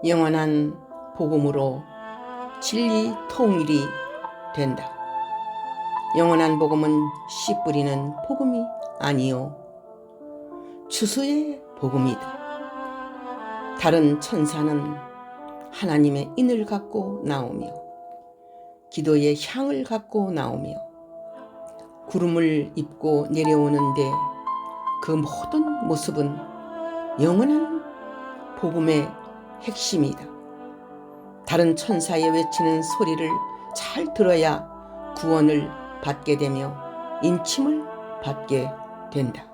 영원한 복음으로 진리 통일이 된다. 영원한 복음은 씨 뿌리는 복음이 아니요 추수의 복음이다. 다른 천사는 하나님의 인을 갖고 나오며 기도의 향을 갖고 나오며 구름을 입고 내려오는데 그 모든 모습은 영원한 복음의 핵심이다. 다른 천사의 외치는 소리를 잘 들어야 구원을 받게 되며 인침을 받게 된다.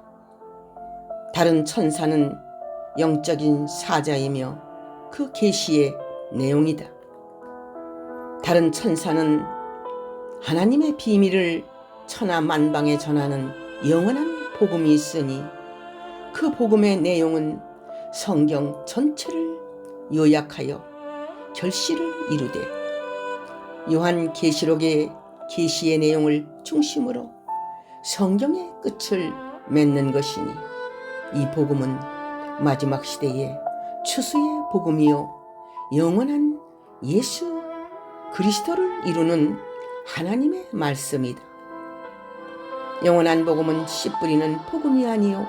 다른 천사는 영적인 사자이며 그 계시의 내용이다. 다른 천사는 하나님의 비밀을 천하만방에 전하는 영원한 복음이 있으니 그 복음의 내용은 성경 전체를 요약하여 결실을 이루되 요한계시록의 계시의 내용을 중심으로 성경의 끝을 맺는 것이니 이 복음은 마지막 시대의 추수의 복음이요 영원한 예수 그리스도를 이루는 하나님의 말씀이다. 영원한 복음은 씨 뿌리는 복음이 아니요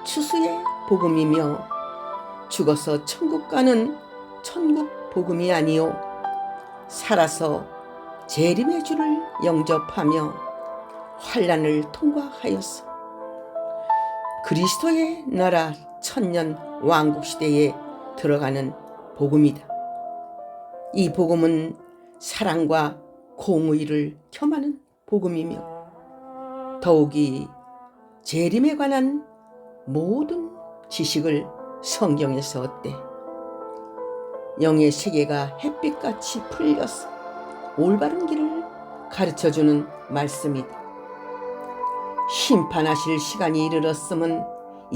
추수의 복음이며 죽어서 천국 가는 천국 복음이 아니요 살아서 재림의 주를 영접하며 환난을 통과하여서 그리스도의 나라 천년 왕국 시대에 들어가는 복음이다. 이 복음은 사랑과 공의를 겸하는 복음이며 더욱이 재림에 관한 모든 지식을 성경에서 얻되 영의 세계가 햇빛같이 풀려서 올바른 길을 가르쳐주는 말씀이다. 심판하실 시간이 이르렀음은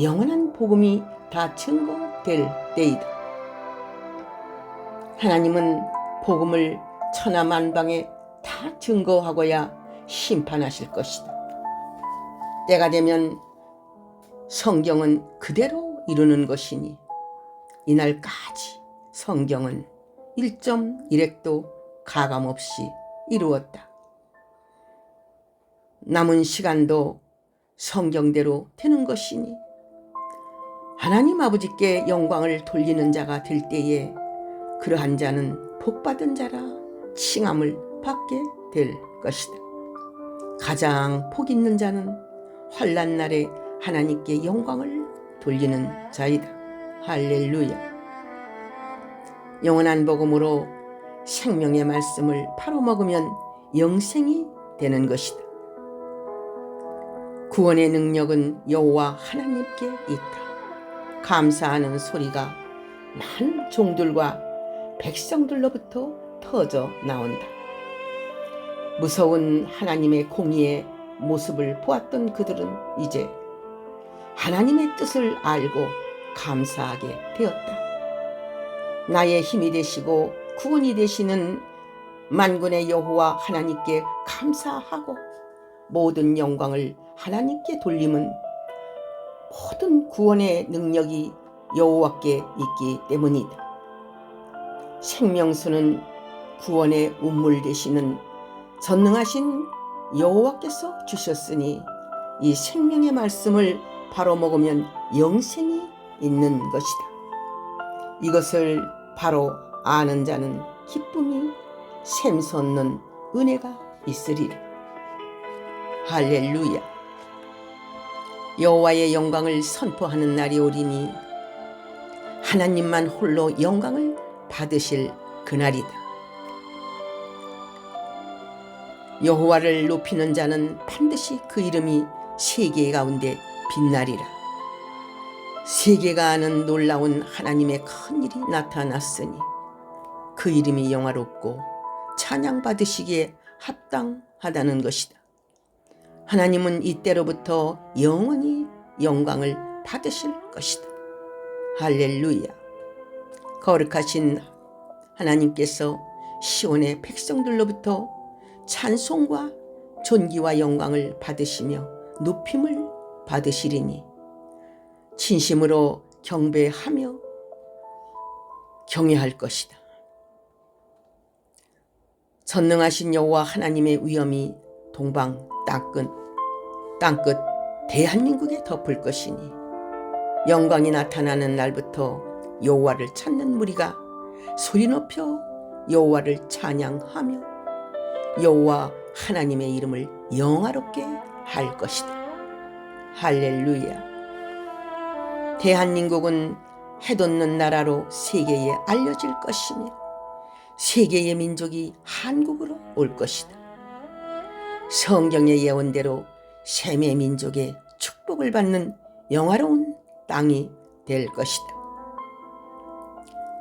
영원한 복음이 다 증거될 때이다. 하나님은 복음을 천하만방에 다 증거하고야 심판하실 것이다. 때가 되면 성경은 그대로 이루는 것이니 이날까지 성경은 1.1획도 가감없이 이루었다. 남은 시간도 성경대로 되는 것이니 하나님 아버지께 영광을 돌리는 자가 될 때에 그러한 자는 복받은 자라 칭함을 받게 될 것이다. 가장 복 있는 자는 환난 날에 하나님께 영광을 돌리는 자이다. 할렐루야. 영원한 복음으로 생명의 말씀을 팔아먹으면 영생이 되는 것이다. 구원의 능력은 여호와 하나님께 있다. 감사하는 소리가 많은 종들과 백성들로부터 터져 나온다. 무서운 하나님의 공의의 모습을 보았던 그들은 이제 하나님의 뜻을 알고 감사하게 되었다. 나의 힘이 되시고 구원이 되시는 만군의 여호와 하나님께 감사하고 모든 영광을 하나님께 돌림은 모든 구원의 능력이 여호와께 있기 때문이다. 생명수는 구원의 운물 되시는 전능하신 여호와께서 주셨으니 이 생명의 말씀을 바로 먹으면 영생이 있는 것이다. 이것을 바로 아는 자는 기쁨이 샘솟는 은혜가 있으리라. 할렐루야. 여호와의 영광을 선포하는 날이 오리니 하나님만 홀로 영광을 받으실 그날이다. 여호와를 높이는 자는 반드시 그 이름이 세계 가운데 빛나리라. 세계가 아는 놀라운 하나님의 큰 일이 나타났으니 그 이름이 영화롭고 찬양받으시기에 합당하다는 것이다. 하나님은 이때로부터 영원히 영광을 받으실 것이다. 할렐루야. 거룩하신 하나님께서 시온의 백성들로부터 찬송과 존귀와 영광을 받으시며 높임을 받으시리니 진심으로 경배하며 경외할 것이다. 전능하신 여호와 하나님의 위엄이 동방 땅끝 대한민국에 덮을 것이니 영광이 나타나는 날부터 여호와를 찾는 무리가 소리 높여 여호와를 찬양하며 여호와 하나님의 이름을 영화롭게 할 것이다. 할렐루야. 대한민국은 해돋는 나라로 세계에 알려질 것이며 세계의 민족이 한국으로 올 것이다. 성경의 예언대로 셈의 민족의 축복을 받는 영화로운 땅이 될 것이다.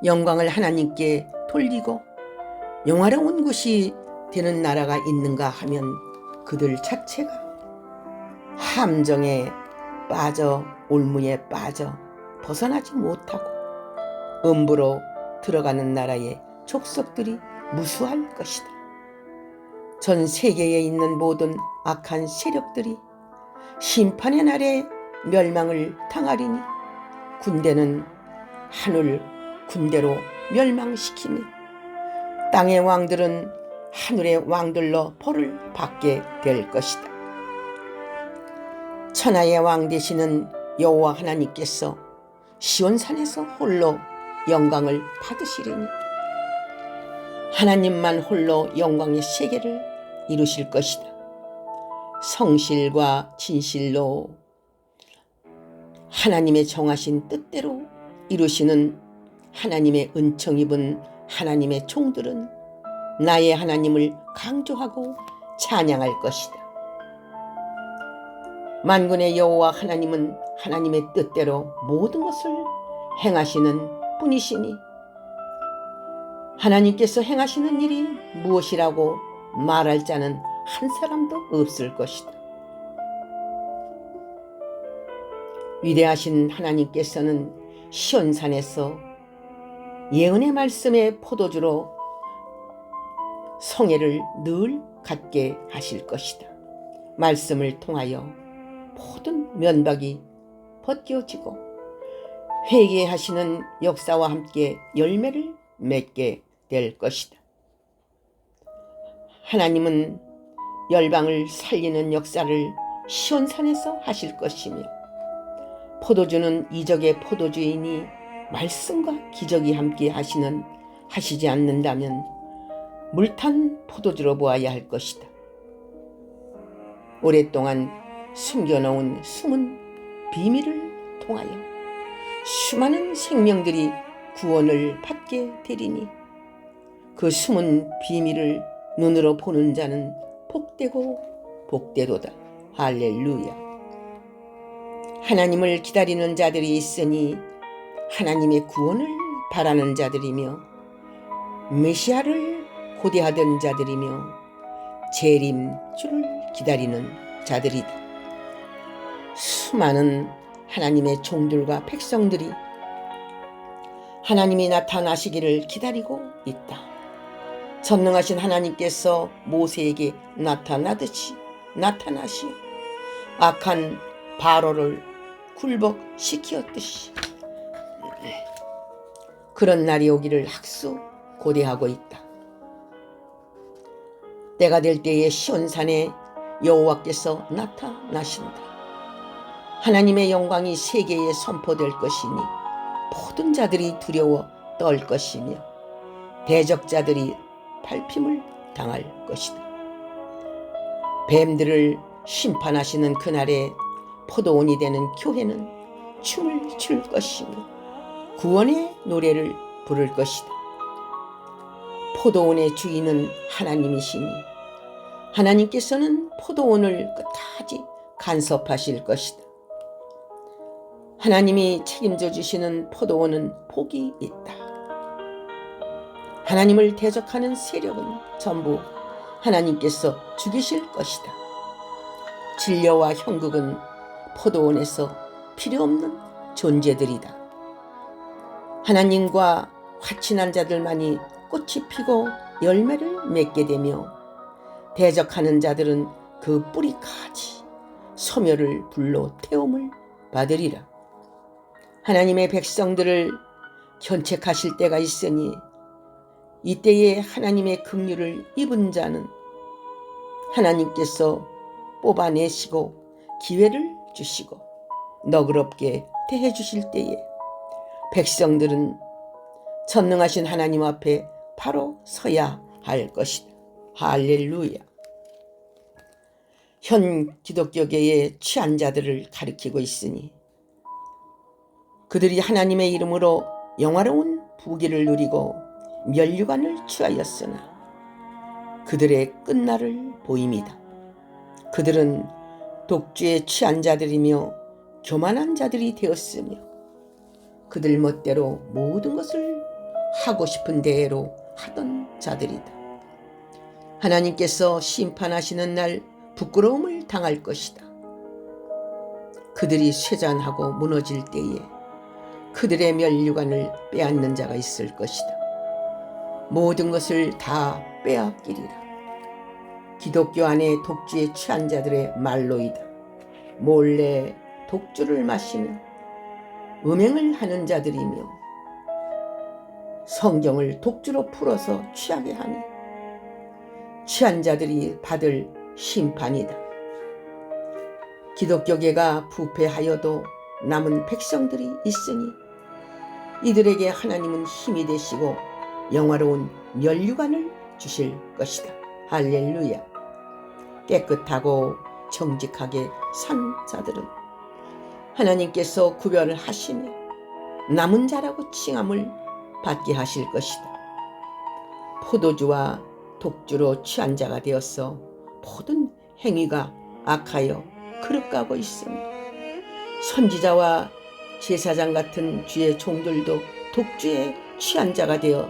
영광을 하나님께 돌리고 영화로운 곳이 되는 나라가 있는가 하면 그들 자체가 함정에 빠져 올무에 빠져 벗어나지 못하고 음부로 들어가는 나라의 족속들이 무수할 것이다. 전 세계에 있는 모든 악한 세력들이 심판의 날에 멸망을 당하리니 군대는 하늘 군대로 멸망시키며 땅의 왕들은 하늘의 왕들로 벌을 받게 될 것이다. 천하의 왕 되시는 여호와 하나님께서 시온산에서 홀로 영광을 받으시리니 하나님만 홀로 영광의 세계를 이루실 것이다. 성실과 진실로 하나님의 정하신 뜻대로 이루시는 하나님의 은총 입은 하나님의 종들은 나의 하나님을 강조하고 찬양할 것이다. 만군의 여호와 하나님은 하나님의 뜻대로 모든 것을 행하시는 분이시니 하나님께서 행하시는 일이 무엇이라고 말할 자는 한 사람도 없을 것이다. 위대하신 하나님께서는 시온산에서 예언의 말씀의 포도주로 성회를 늘 갖게 하실 것이다. 말씀을 통하여 모든 면박이 벗겨지고 회개하시는 역사와 함께 열매를 맺게 될 것이다. 하나님은 열방을 살리는 역사를 시온산에서 하실 것이며 포도주는 이적의 포도주이니 말씀과 기적이 함께 하시지 않는다면 물탄 포도주로 보아야 할 것이다. 오랫동안 숨겨놓은 숨은 비밀을 통하여 수많은 생명들이 구원을 받게 되리니 그 숨은 비밀을 눈으로 보는 자는 복되고 복되도다. 할렐루야. 하나님을 기다리는 자들이 있으니 하나님의 구원을 바라는 자들이며 메시아를 고대하던 자들이며 재림주를 기다리는 자들이다. 수많은 하나님의 종들과 백성들이 하나님이 나타나시기를 기다리고 있다. 전능하신 하나님께서 모세에게 나타나듯이 나타나시어 악한 바로를 굴복시켰듯이 그런 날이 오기를 학수 고대하고 있다. 때가 될 때에 시온산에 여호와께서 나타나신다. 하나님의 영광이 세계에 선포될 것이니 모든 자들이 두려워 떨 것이며 대적자들이 발핌을 당할 것이다. 뱀들을 심판하시는 그날에 포도원이 되는 교회는 춤을 출 것이며 구원의 노래를 부를 것이다. 포도원의 주인은 하나님이시니 하나님께서는 포도원을 끝까지 간섭하실 것이다. 하나님이 책임져 주시는 포도원은 복이 있다. 하나님을 대적하는 세력은 전부 하나님께서 죽이실 것이다. 진려와 형국은 포도원에서 필요없는 존재들이다. 하나님과 화친한 자들만이 꽃이 피고 열매를 맺게 되며 대적하는 자들은 그 뿌리까지 소멸을 불로 태움을 받으리라. 하나님의 백성들을 견책하실 때가 있으니 이때에 하나님의 긍휼을 입은 자는 하나님께서 뽑아내시고 기회를 주시고 너그럽게 대해 주실 때에 백성들은 전능하신 하나님 앞에 바로 서야 할 것이다. 할렐루야. 현 기독교계의 취한 자들을 가리키고 있으니 그들이 하나님의 이름으로 영화로운 부귀를 누리고 면류관을 취하였으나 그들의 끝날을 보임이다. 그들은 독주에 취한 자들이며 교만한 자들이 되었으며 그들 멋대로 모든 것을 하고 싶은 대로 하던 자들이다. 하나님께서 심판하시는 날 부끄러움을 당할 것이다. 그들이 쇠잔하고 무너질 때에 그들의 면류관을 빼앗는 자가 있을 것이다. 모든 것을 다 빼앗기리라. 기독교 안에 독주에 취한 자들의 말로이다. 몰래 독주를 마시며 음행을 하는 자들이며 성경을 독주로 풀어서 취하게 하니 취한 자들이 받을 심판이다. 기독교계가 부패하여도 남은 백성들이 있으니 이들에게 하나님은 힘이 되시고 영화로운 면류관을 주실 것이다. 할렐루야. 깨끗하고 정직하게 산 자들은 하나님께서 구별을 하시며 남은 자라고 칭함을 받게 하실 것이다. 포도주와 독주로 취한 자가 되어서 모든 행위가 악하여 그릇가고 있으며 선지자와 제사장 같은 주의 종들도 독주에 취한 자가 되어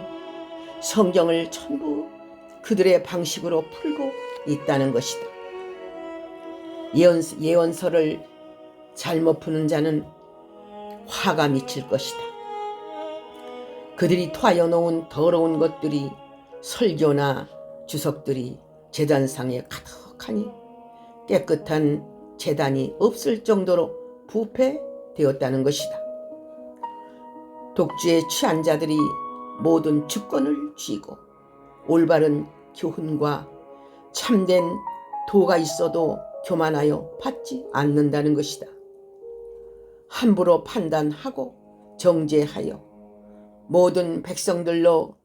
성경을 전부 그들의 방식으로 풀고 있다는 것이다. 예언서를 잘못 푸는 자는 화가 미칠 것이다. 그들이 토하여 놓은 더러운 것들이 설교나 주석들이 제단상에 가득하니 깨끗한 제단이 없을 정도로 부패되었다는 것이다. 독주에 취한 자들이 모든 주권을 쥐고 올바른 교훈과 참된 도가 있어도 교만하여 받지 않는다는 것이다. 함부로 판단하고 정죄하여 모든 백성들로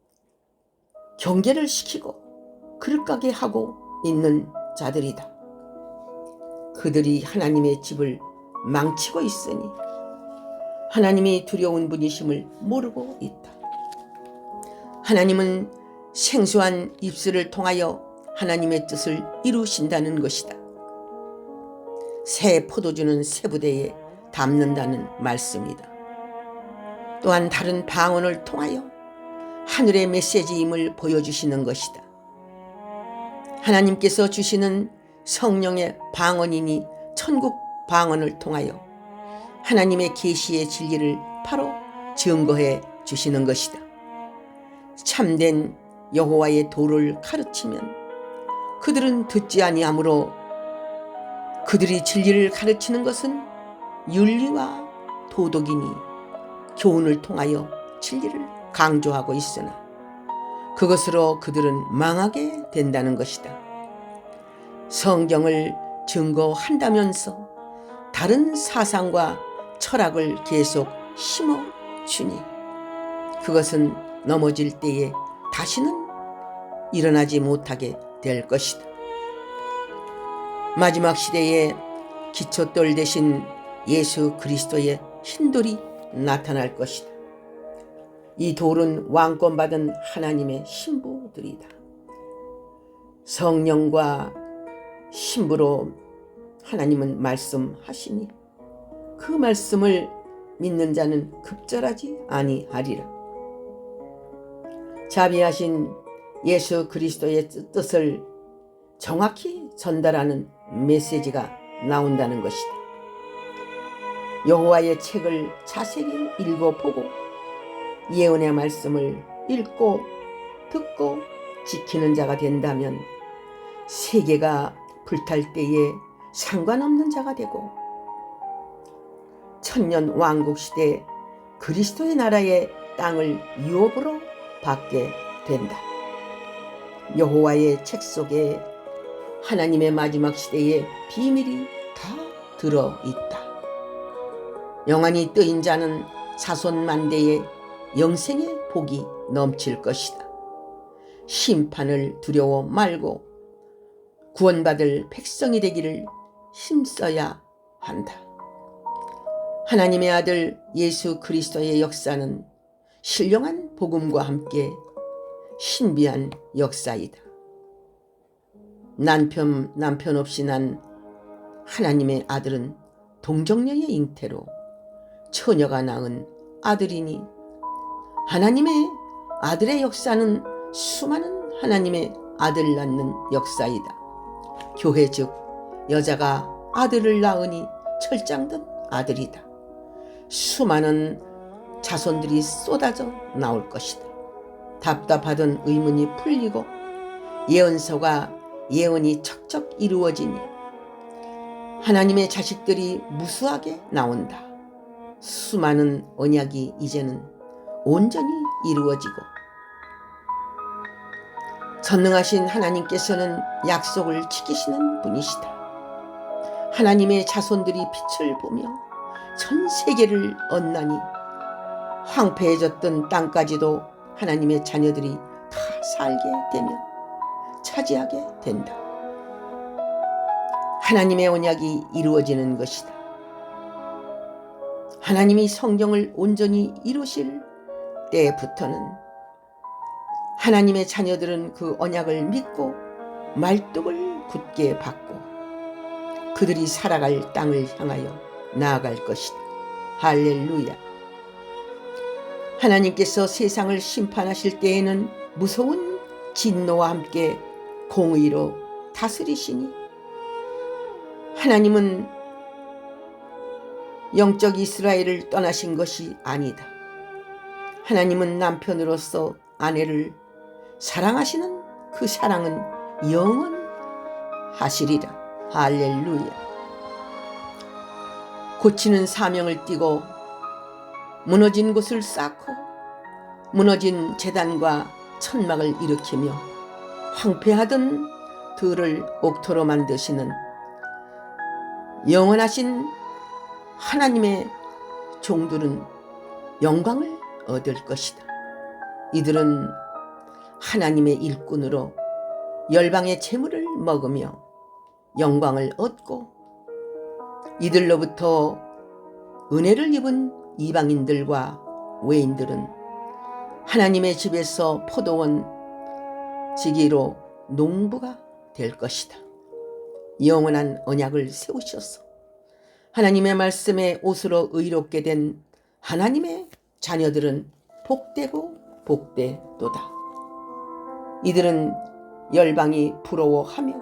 경계를 시키고 그릇가게 하고 있는 자들이다. 그들이 하나님의 집을 망치고 있으니 하나님이 두려운 분이심을 모르고 있다. 하나님은 생소한 입술을 통하여 하나님의 뜻을 이루신다는 것이다. 새 포도주는 새 부대에 담는다는 말씀이다. 또한 다른 방언을 통하여 하늘의 메시지임을 보여주시는 것이다. 하나님께서 주시는 성령의 방언이니 천국 방언을 통하여 하나님의 계시의 진리를 바로 증거해 주시는 것이다. 참된 여호와의 도를 가르치면 그들은 듣지 아니하므로 그들이 진리를 가르치는 것은 윤리와 도덕이니 교훈을 통하여 진리를 강조하고 있으나 그것으로 그들은 망하게 된다는 것이다. 성경을 증거한다면서 다른 사상과 철학을 계속 심어주니 그것은 넘어질 때에 다시는 일어나지 못하게 될 것이다. 마지막 시대에 기초돌 대신 예수 그리스도의 흰돌이 나타날 것이다. 이 돌은 왕권받은 하나님의 신부들이다. 성령과 신부로 하나님은 말씀하시니 그 말씀을 믿는 자는 급절하지 아니하리라. 자비하신 예수 그리스도의 뜻을 정확히 전달하는 메시지가 나온다는 것이다. 여호와의 책을 자세히 읽어보고 예언의 말씀을 읽고 듣고 지키는 자가 된다면 세계가 불탈 때에 상관없는 자가 되고 천년 왕국 시대 그리스도의 나라의 땅을 유업으로 받게 된다. 여호와의 책 속에 하나님의 마지막 시대의 비밀이 다 들어있다. 영안이 뜨인 자는 자손 만대의 영생의 복이 넘칠 것이다. 심판을 두려워 말고 구원받을 백성이 되기를 힘써야 한다. 하나님의 아들 예수 그리스도의 역사는 신령한 복음과 함께 신비한 역사이다. 남편 없이 난 하나님의 아들은 동정녀의 잉태로 처녀가 낳은 아들이니 하나님의 아들의 역사는 수많은 하나님의 아들 낳는 역사이다. 교회 즉 여자가 아들을 낳으니 철장든 아들이다. 수많은 자손들이 쏟아져 나올 것이다. 답답하던 의문이 풀리고 예언서가 예언이 척척 이루어지니 하나님의 자식들이 무수하게 나온다. 수많은 언약이 이제는 온전히 이루어지고 전능하신 하나님께서는 약속을 지키시는 분이시다. 하나님의 자손들이 빛을 보며 전 세계를 얻나니 황폐해졌던 땅까지도 하나님의 자녀들이 다 살게 되며 차지하게 된다. 하나님의 언약이 이루어지는 것이다. 하나님이 성경을 온전히 이루실 때부터는 하나님의 자녀들은 그 언약을 믿고 말뚝을 굳게 받고 그들이 살아갈 땅을 향하여 나아갈 것이다. 할렐루야. 하나님께서 세상을 심판하실 때에는 무서운 진노와 함께 공의로 다스리시니 하나님은 영적 이스라엘을 떠나신 것이 아니다. 하나님은 남편으로서 아내를 사랑하시는 그 사랑은 영원하시리라. 할렐루야. 고치는 사명을 띠고 무너진 곳을 쌓고 무너진 제단과 천막을 일으키며 황폐하던 들을 옥토로 만드시는 영원하신 하나님의 종들은 영광을 얻을 것이다. 이들은 하나님의 일꾼으로 열방의 재물을 먹으며 영광을 얻고 이들로부터 은혜를 입은 이방인들과 외인들은 하나님의 집에서 포도원 지기로 농부가 될 것이다. 영원한 언약을 세우셔서 하나님의 말씀에 옷으로 의롭게 된 하나님의 자녀들은 복되고 복되도다. 이들은 열방이 부러워하며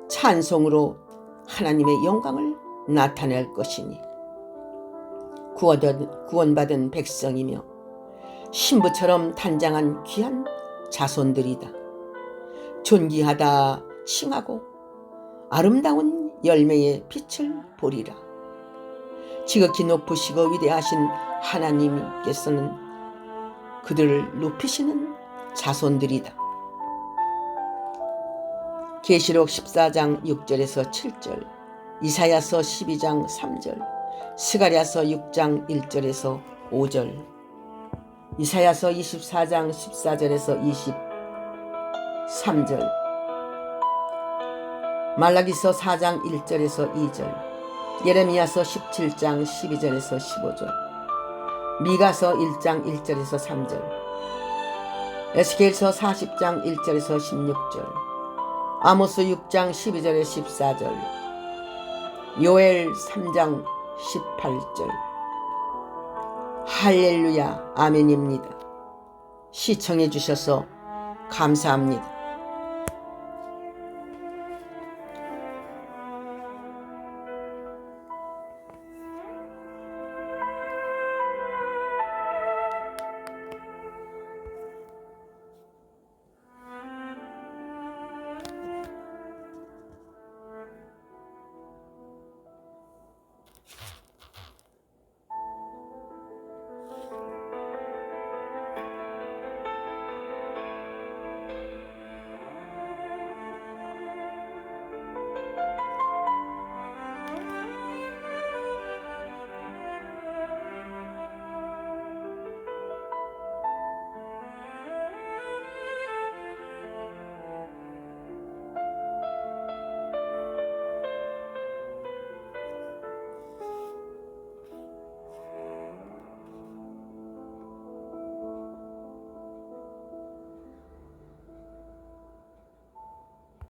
찬송으로 하나님의 영광을 나타낼 것이니 구원받은 백성이며 신부처럼 단장한 귀한 자손들이다. 존귀하다 칭하고 아름다운 열매의 빛을 보리라. 지극히 높으시고 위대하신 하나님께서는 그들을 높이시는 자손들이다. 계시록 14장 6절에서 7절, 이사야서 12장 3절, 스가랴서 6장 1절에서 5절, 이사야서 24장 14절에서 23절, 말라기서 4장 1절에서 2절, 예레미야서 17장 12절에서 15절, 미가서 1장 1절에서 3절, 에스겔서 40장 1절에서 16절, 아모스 6장 12절에 14절, 요엘 3장 18절. 할렐루야 아멘입니다. 시청해 주셔서 감사합니다.